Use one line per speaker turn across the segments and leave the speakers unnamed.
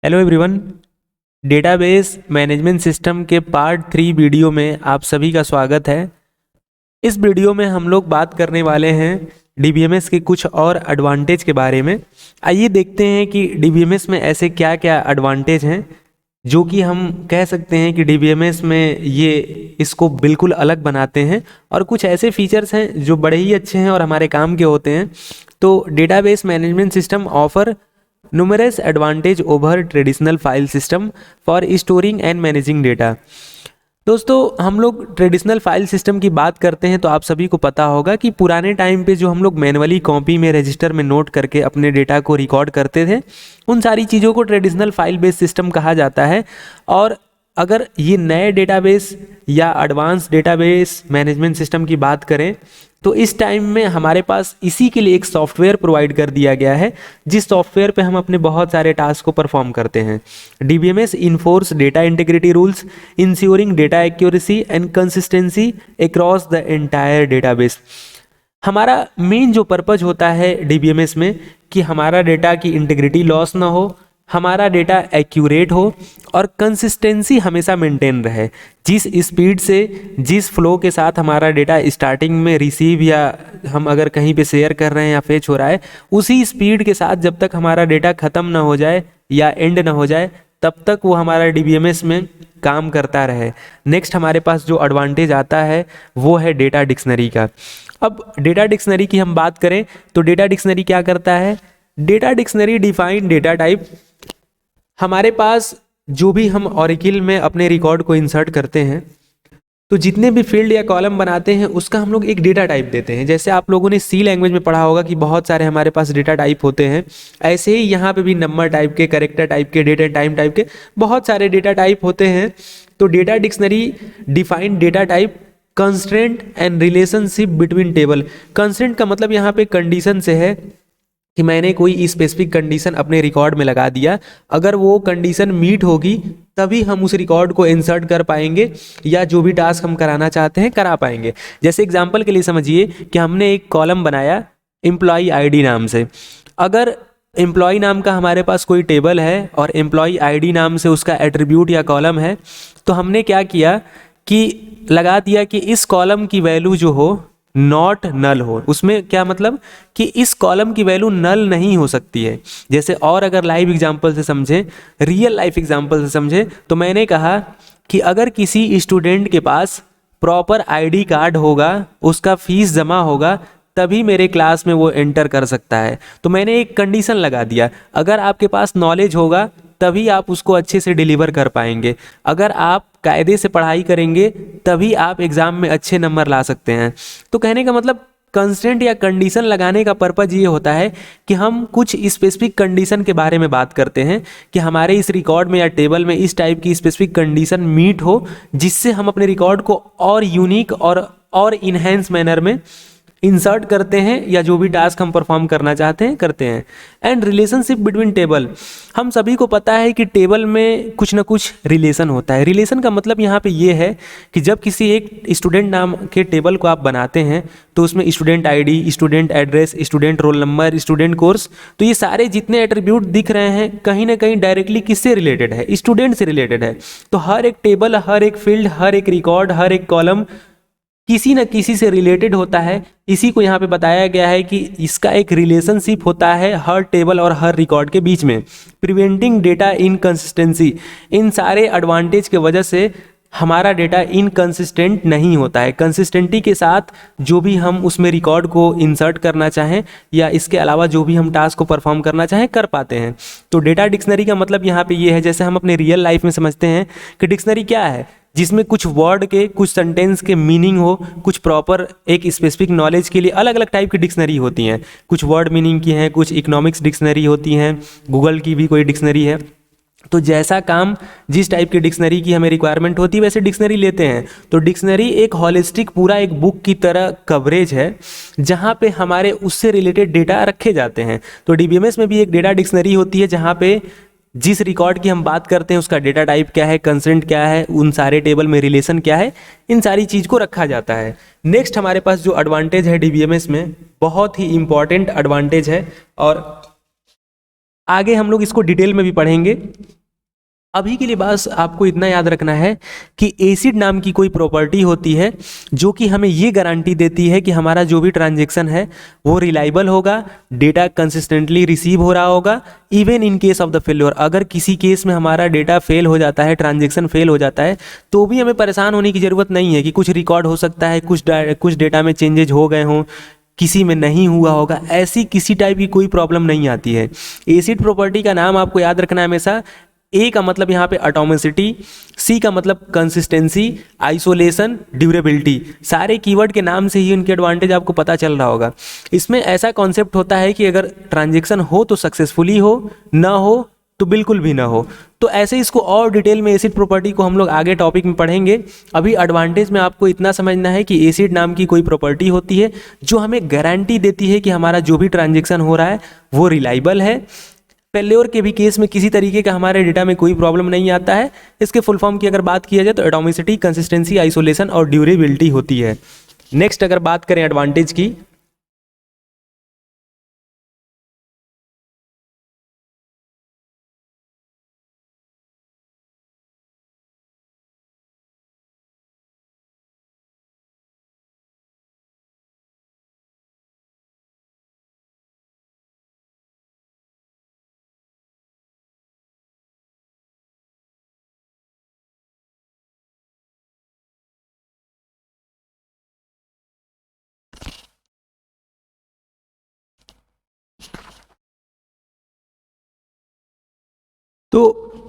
Hello everyone. Database management system के part 3 video में आप सभी का स्वागत है। इस वीडियो में हम लोग बात करने वाले हैं डीबीएमएस के कुछ और एडवांटेज के बारे में। आइए देखते हैं कि डीबीएमएस में ऐसे क्या क्या एडवांटेज हैं जो कि हम कह सकते हैं कि डीबीएमएस में ये इसको बिल्कुल अलग बनाते हैं, और कुछ ऐसे फीचर्स हैं जो बड़े ही अच्छे हैं और हमारे काम के होते हैं। तो database management system offer numerous advantage over traditional file system for storing and managing data। दोस्तों, हम लोग ट्रेडिशनल फाइल सिस्टम की बात करते हैं तो आप सभी को पता होगा कि पुराने टाइम पे जो हम लोग मैनुअली कॉपी में रजिस्टर में नोट करके अपने डेटा को रिकॉर्ड करते थे, उन सारी चीज़ों को ट्रेडिशनल फाइल बेस्ड सिस्टम कहा जाता है। और अगर ये नए डेटाबेस या एडवांस डेटाबेस मैनेजमेंट सिस्टम की बात करें तो इस टाइम में हमारे पास इसी के लिए एक सॉफ्टवेयर प्रोवाइड कर दिया गया है, जिस सॉफ्टवेयर पे हम अपने बहुत सारे टास्क को परफॉर्म करते हैं। DBMS enforce data integrity rules ensuring data accuracy and consistency across the entire database. हमारा मेन जो पर्पज होता है डीबीएमएस में कि हमारा डेटा की इंटीग्रिटी लॉस ना हो, हमारा डेटा एक्यूरेट हो और कंसिस्टेंसी हमेशा मेंटेन रहे। जिस स्पीड से, जिस फ्लो के साथ हमारा डेटा स्टार्टिंग में रिसीव या हम अगर कहीं पे शेयर कर रहे हैं या फेच हो रहा है, उसी स्पीड के साथ जब तक हमारा डेटा ख़त्म ना हो जाए या एंड ना हो जाए, तब तक वो हमारा डीबीएमएस में काम करता रहे। नेक्स्ट हमारे पास जो एडवांटेज आता है वो है डेटा डिक्शनरी का। अब डेटा डिक्शनरी की हम बात करें तो डेटा डिक्शनरी क्या करता है? Data dictionary define data type. हमारे पास जो भी हम ऑरेकिल में अपने रिकॉर्ड को इंसर्ट करते हैं तो जितने भी फील्ड या कॉलम बनाते हैं उसका हम लोग एक डेटा टाइप देते हैं। जैसे आप लोगों ने सी लैंग्वेज में पढ़ा होगा कि बहुत सारे हमारे पास डेटा टाइप होते हैं, ऐसे ही यहाँ पे भी नंबर टाइप के, कैरेक्टर टाइप के, डेट एंड टाइम टाइप के बहुत सारे डेटा टाइप होते हैं। तो data dictionary define data type constraint and relationship between table. Constraint का मतलब यहाँ पे कंडीशन से है कि मैंने कोई स्पेसिफिक कंडीशन अपने रिकॉर्ड में लगा दिया, अगर वो कंडीशन मीट होगी तभी हम उस रिकॉर्ड को इंसर्ट कर पाएंगे या जो भी टास्क हम कराना चाहते हैं करा पाएंगे। जैसे एग्जांपल के लिए समझिए कि हमने एक कॉलम बनाया एम्प्लॉय आईडी नाम से। अगर एम्प्लॉय नाम का हमारे पास कोई टेबल है और एम्प्लॉय आईडी नाम से उसका एट्रीब्यूट या कॉलम है, तो हमने क्या किया कि लगा दिया कि इस कॉलम की वैल्यू जो हो नॉट नल हो। उसमें क्या मतलब कि इस कॉलम की वैल्यू नल नहीं हो सकती है। जैसे और अगर लाइव एग्जांपल से समझें, रियल लाइफ एग्जांपल से समझें, तो मैंने कहा कि अगर किसी स्टूडेंट के पास प्रॉपर आईडी कार्ड होगा, उसका फीस जमा होगा, तभी मेरे क्लास में वो एंटर कर सकता है। तो मैंने एक कंडीशन लगा दिया, अगर आपके पास नॉलेज होगा तभी आप उसको अच्छे से डिलीवर कर पाएंगे, अगर आप कायदे से पढ़ाई करेंगे तभी आप एग्ज़ाम में अच्छे नंबर ला सकते हैं। तो कहने का मतलब कंस्ट्रेंट या कंडीशन लगाने का पर्पज ये होता है कि हम कुछ स्पेसिफिक कंडीशन के बारे में बात करते हैं कि हमारे इस रिकॉर्ड में या टेबल में इस टाइप की स्पेसिफिक कंडीशन मीट हो, जिससे हम अपने रिकॉर्ड को और यूनिक और इन्हेंस मैनर में इंसर्ट करते हैं या जो भी टास्क हम परफॉर्म करना चाहते हैं करते हैं। एंड रिलेशनशिप बिटवीन टेबल, हम सभी को पता है कि टेबल में कुछ ना कुछ रिलेशन होता है। रिलेशन का मतलब यहाँ पे ये है कि जब किसी एक स्टूडेंट नाम के टेबल को आप बनाते हैं तो उसमें student ID, student address, student roll number, student course, तो ये सारे जितने एट्रीब्यूट दिख रहे हैं कहीं ना कहीं डायरेक्टली किससे रिलेटेड है? स्टूडेंट से रिलेटेड है। तो हर एक टेबल, हर एक फील्ड, हर एक रिकॉर्ड, हर एक कॉलम किसी न किसी से रिलेटेड होता है। इसी को यहाँ पे बताया गया है कि इसका एक रिलेशनशिप होता है हर टेबल और हर रिकॉर्ड के बीच में। प्रिवेंटिंग डेटा इनकंसिस्टेंसी, इन सारे एडवांटेज की वजह से हमारा डेटा इनकंसिस्टेंट नहीं होता है। कंसिस्टेंटी के साथ जो भी हम उसमें रिकॉर्ड को इंसर्ट करना चाहें या इसके अलावा जो भी हम टास्क को परफॉर्म करना चाहें कर पाते हैं। तो डेटा डिक्शनरी का मतलब यहाँ पे ये है, जैसे हम अपने रियल लाइफ में समझते हैं कि डिक्शनरी क्या है, जिसमें कुछ वर्ड के, कुछ सेंटेंस के मीनिंग हो, कुछ प्रॉपर एक स्पेसिफिक नॉलेज के लिए अलग अलग टाइप की डिक्शनरी होती हैं। कुछ वर्ड मीनिंग की हैं, कुछ इकोनॉमिक्स डिक्शनरी होती हैं, गूगल की भी कोई डिक्शनरी है। तो जैसा काम, जिस टाइप की डिक्शनरी की हमें रिक्वायरमेंट होती है वैसे डिक्शनरी लेते हैं। तो डिक्शनरी एक हॉलिस्टिक पूरा एक बुक की तरह कवरेज है जहाँ पे हमारे उससे रिलेटेड डेटा रखे जाते हैं। तो डीबीएमएस में भी एक डेटा डिक्शनरी होती है जहाँ पे जिस रिकॉर्ड की हम बात करते हैं उसका डेटा टाइप क्या है, कंसेंट क्या है, उन सारे टेबल में रिलेशन क्या है, इन सारी चीज़ को रखा जाता है। नेक्स्ट हमारे पास जो एडवांटेज है डीबीएमएस में, बहुत ही इंपॉर्टेंट एडवांटेज है और आगे हम लोग इसको डिटेल में भी पढ़ेंगे। अभी के लिए बस आपको इतना याद रखना है कि एसिड नाम की कोई प्रॉपर्टी होती है जो कि हमें ये गारंटी देती है कि हमारा जो भी ट्रांजैक्शन है वो रिलायबल होगा, डेटा कंसिस्टेंटली रिसीव हो रहा होगा, even in case of the failure. अगर किसी केस में हमारा डेटा फेल हो जाता है, ट्रांजैक्शन फेल हो जाता है, तो भी हमें परेशान होने की ज़रूरत नहीं है कि कुछ रिकॉर्ड हो सकता है, कुछ डेटा में चेंजेज हो गए हों, किसी में नहीं हुआ होगा, ऐसी किसी टाइप की कोई प्रॉब्लम नहीं आती है। एसिड प्रॉपर्टी का नाम आपको याद रखना है हमेशा। ए का मतलब यहाँ पे एटॉमिसिटी, सी का मतलब कंसिस्टेंसी, आइसोलेशन, ड्यूरेबिलिटी, सारे कीवर्ड के नाम से ही उनके एडवांटेज आपको पता चल रहा होगा। इसमें ऐसा कॉन्सेप्ट होता है कि अगर ट्रांजैक्शन हो तो सक्सेसफुली हो, ना हो तो बिल्कुल भी ना हो। तो ऐसे इसको और डिटेल में एसिड प्रॉपर्टी को हम लोग आगे टॉपिक में पढ़ेंगे। अभी एडवांटेज में आपको इतना समझना है कि एसिड नाम की कोई प्रॉपर्टी होती है जो हमें गारंटी देती है कि हमारा जो भी ट्रांजैक्शन हो रहा है वो रिलायबल है। फेल्योर के भी केस में किसी तरीके का हमारे डेटा में कोई प्रॉब्लम नहीं आता है। इसके फुल फॉर्म की अगर बात किया जाए तो एटॉमिसिटी, कंसिस्टेंसी, आइसोलेशन और ड्यूरेबिलिटी होती है। नेक्स्ट अगर बात करें एडवांटेज की, तो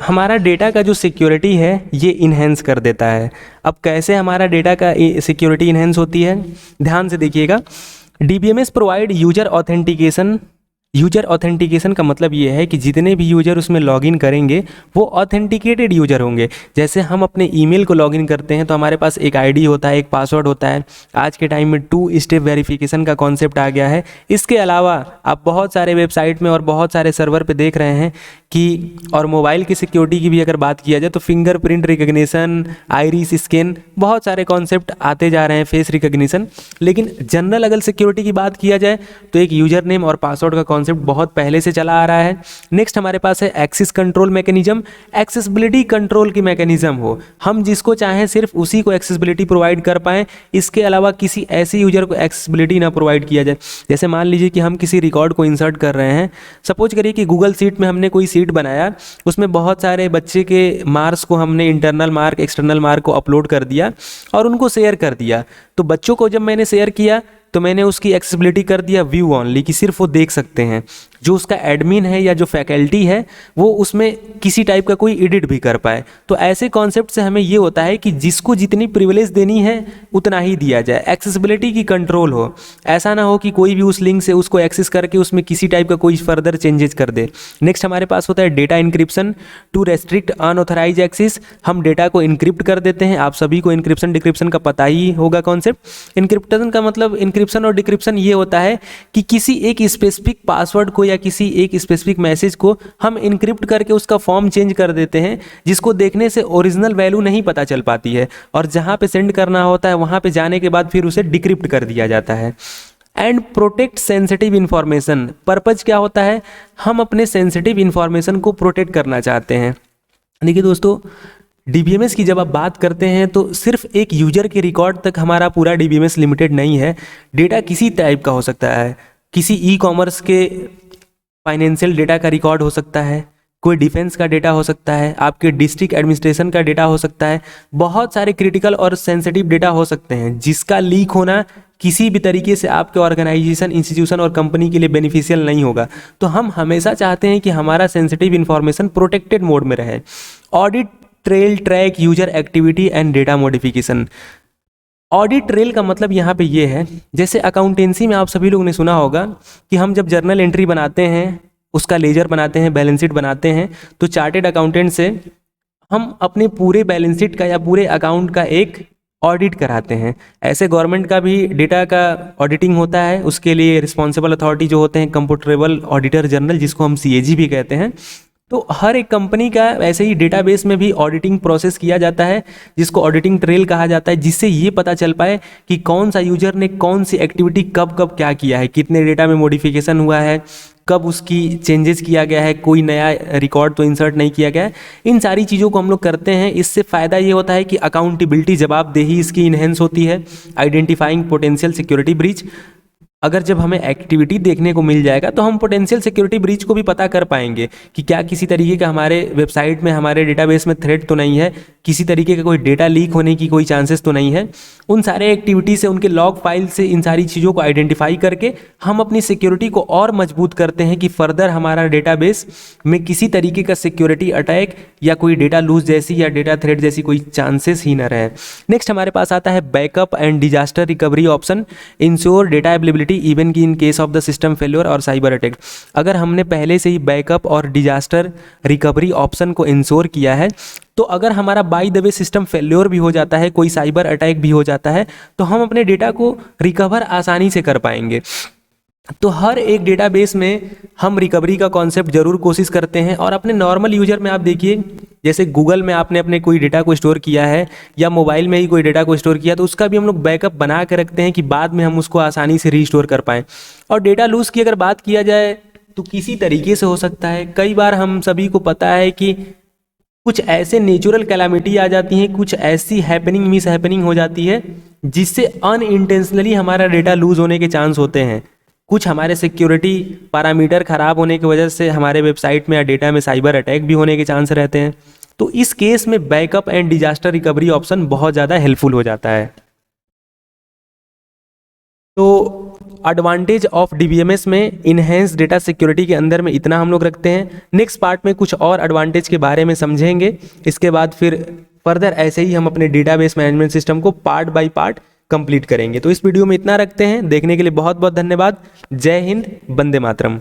हमारा डेटा का जो सिक्योरिटी है ये इन्हेंस कर देता है। अब कैसे हमारा डेटा का सिक्योरिटी इन्हेंस होती है, ध्यान से देखिएगा। DBMS provide user authentication. User authentication का मतलब ये है कि जितने भी यूजर उसमें लॉगिन करेंगे वो ऑथेंटिकेटेड यूजर होंगे। जैसे हम अपने ईमेल को लॉगिन करते हैं तो हमारे पास एक आईडी होता है, एक पासवर्ड होता है। आज के टाइम में 2 स्टेप वेरिफिकेशन का कॉन्सेप्ट आ गया है। इसके अलावा आप बहुत सारे वेबसाइट में और बहुत सारे सर्वर पे देख रहे हैं कि, और मोबाइल की सिक्योरिटी की भी अगर बात किया जाए तो फिंगरप्रिंट रिकग्निशन, आइरिस स्कैन, बहुत सारे कॉन्सेप्ट आते जा रहे हैं, फेस रिकग्निशन। लेकिन जनरल अगर सिक्योरिटी की बात किया जाए तो एक यूजर नेम और पासवर्ड का कॉन्सेप्ट बहुत पहले से चला आ रहा है। नेक्स्ट हमारे पास है access control mechanism. Accessibility control की मैकेनिज्म हो, हम जिसको चाहें सिर्फ उसी को एक्सेसिबिलिटी प्रोवाइड कर पाएं, इसके अलावा किसी ऐसे यूजर को एक्सेसिबिलिटी ना प्रोवाइड किया जाए। जैसे मान लीजिए कि हम किसी रिकॉर्ड को इंसर्ट कर रहे हैं, सपोज करिए कि गूगल शीट में हमने कोई शीट बनाया, उसमें बहुत सारे बच्चे के मार्क्स को हमने इंटरनल मार्क, एक्सटर्नल मार्क को अपलोड कर दिया और उनको शेयर कर दिया। तो बच्चों को जब मैंने शेयर किया तो मैंने उसकी एक्सेसिबिलिटी कर दिया व्यू ऑनली, कि सिर्फ वो देख सकते हैं। जो उसका एडमिन है या जो फैकल्टी है वो उसमें किसी टाइप का कोई एडिट भी कर पाए। तो ऐसे कॉन्सेप्ट से हमें ये होता है कि जिसको जितनी प्रिविलेज देनी है उतना ही दिया जाए, एक्सेसिबिलिटी की कंट्रोल हो। ऐसा ना हो कि कोई भी उस लिंक से उसको एक्सेस करके उसमें किसी टाइप का कोई फर्दर चेंजेस कर दे। नेक्स्ट हमारे पास होता है data encryption to restrict unauthorize access. हम डेटा को इंक्रिप्ट कर देते हैं। आप सभी को इंक्रिप्शन डिक्रिप्शन का पता ही होगा कॉन्सेप्ट। इंक्रिप्शन का मतलब, इंक्रिप्शन और डिक्रिप्शन ये होता है कि किसी एक स्पेसिफिक पासवर्ड को या किसी एक स्पेसिफिक मैसेज को हम इंक्रिप्ट करके उसका फॉर्म चेंज कर देते हैं, जिसको देखने से ओरिजिनल वैल्यू नहीं पता चल पाती है, और जहां पे सेंड करना होता है वहां पे जाने के बाद फिर उसे डिक्रिप्ट कर दिया जाता है। And protect sensitive information. Purpose क्या होता है, हम अपने सेंसिटिव इंफॉर्मेशन को प्रोटेक्ट करना चाहते हैं। देखिए दोस्तों, डीबीएमएस की जब आप बात करते हैं तो सिर्फ एक यूजर के रिकॉर्ड तक हमारा पूरा डीबीएमएस लिमिटेड नहीं है। डेटा किसी टाइप का हो सकता है, किसी ई कॉमर्स के फाइनेंशियल डेटा का रिकॉर्ड हो सकता है, कोई डिफेंस का डेटा हो सकता है, आपके डिस्ट्रिक्ट एडमिनिस्ट्रेशन का डेटा हो सकता है। बहुत सारे क्रिटिकल और सेंसिटिव डेटा हो सकते हैं जिसका लीक होना किसी भी तरीके से आपके ऑर्गेनाइजेशन, इंस्टीट्यूशन और कंपनी के लिए बेनिफिशियल नहीं होगा। तो हम हमेशा चाहते हैं कि हमारा सेंसिटिव इंफॉर्मेशन प्रोटेक्टेड मोड में रहे। Audit trail, track user activity and data modification. Audit trail का मतलब यहाँ पे ये है, जैसे अकाउंटेंसी में आप सभी लोगों ने सुना होगा कि हम जब जर्नल एंट्री बनाते हैं, उसका लेजर बनाते हैं, बैलेंस शीट बनाते हैं, तो चार्टेड अकाउंटेंट से हम अपने पूरे बैलेंस शीट का या पूरे अकाउंट का एक ऑडिट कराते हैं। ऐसे गवर्नमेंट का भी डेटा का ऑडिटिंग होता है, उसके लिए रिस्पॉन्सिबल अथॉरिटी जो होते हैं कंप्यूटरेबल ऑडिटर जनरल, जिसको हम सीएजी भी कहते हैं। तो हर एक कंपनी का ऐसे ही डेटाबेस में भी ऑडिटिंग प्रोसेस किया जाता है, जिसको ऑडिटिंग ट्रेल कहा जाता है, जिससे ये पता चल पाए कि कौन सा यूजर ने कौन सी एक्टिविटी कब कब क्या किया है, कितने डेटा में मॉडिफिकेशन हुआ है, कब उसकी चेंजेस किया गया है, कोई नया रिकॉर्ड तो इंसर्ट नहीं किया गया है। इन सारी चीज़ों को हम लोग करते हैं। इससे फ़ायदा ये होता है कि अकाउंटेबिलिटी, जवाबदेही इसकी इन्हेंस होती है। आइडेंटिफाइंग पोटेंशियल सिक्योरिटी ब्रीच, अगर जब हमें एक्टिविटी देखने को मिल जाएगा तो हम पोटेंशियल सिक्योरिटी ब्रीच को भी पता कर पाएंगे कि क्या किसी तरीके का हमारे वेबसाइट में, हमारे डेटाबेस में थ्रेट तो नहीं है, किसी तरीके का कोई डेटा लीक होने की कोई चांसेस तो नहीं है। उन सारे एक्टिविटी से, उनके लॉग फाइल से इन सारी चीज़ों को आइडेंटिफाई करके हम अपनी सिक्योरिटी को और मजबूत करते हैं कि फर्दर हमारा डेटाबेस में किसी तरीके का सिक्योरिटी अटैक या कोई डेटा लूज जैसी या डेटा थ्रेट जैसी कोई चांसेस ही न रहे। नेक्स्ट हमारे पास आता है backup and disaster recovery option. Ensure data availability even की in case of the system failure और साइबर अटैक। अगर हमने पहले से ही बैकअप और डिजास्टर रिकवरी ऑप्शन को इंश्योर किया है, तो अगर हमारा by the way system failure भी हो जाता है, कोई साइबर अटैक भी हो जाता है, तो हम अपने डेटा को रिकवर आसानी से कर पाएंगे। तो हर एक डेटाबेस में हम रिकवरी का कॉन्सेप्ट जरूर कोशिश करते हैं। और अपने नॉर्मल यूजर में आप देखिए, जैसे गूगल में आपने अपने कोई डेटा को स्टोर किया है या मोबाइल में ही कोई डेटा को स्टोर किया, तो उसका भी हम लोग बैकअप बना के रखते हैं कि बाद में हम उसको आसानी से रीस्टोर कर पाएँ। और डेटा लूज की अगर बात किया जाए तो किसी तरीके से हो सकता है। कई बार हम सभी को पता है कि कुछ ऐसे नेचुरल कैलामिटी आ जाती हैं, कुछ ऐसी हैपनिंग मिस हैपनिंग हो जाती है जिससे अनइंटेंशनली हमारा डेटा लूज होने के चांस होते हैं। कुछ हमारे सिक्योरिटी पैरामीटर ख़राब होने की वजह से हमारे वेबसाइट में या डेटा में साइबर अटैक भी होने के चांस रहते हैं। तो इस केस में backup and disaster recovery option बहुत ज़्यादा हेल्पफुल हो जाता है। तो एडवांटेज ऑफ डीबीएमएस में इनहेंस डेटा सिक्योरिटी के अंदर में इतना हम लोग रखते हैं। नेक्स्ट पार्ट में कुछ और एडवांटेज के बारे में समझेंगे। इसके बाद फिर फर्दर ऐसे ही हम अपने डेटाबेस मैनेजमेंट सिस्टम को पार्ट बाय पार्ट कंप्लीट करेंगे। तो इस वीडियो में इतना रखते हैं। देखने के लिए बहुत बहुत धन्यवाद। जय हिंद, वंदे मातरम।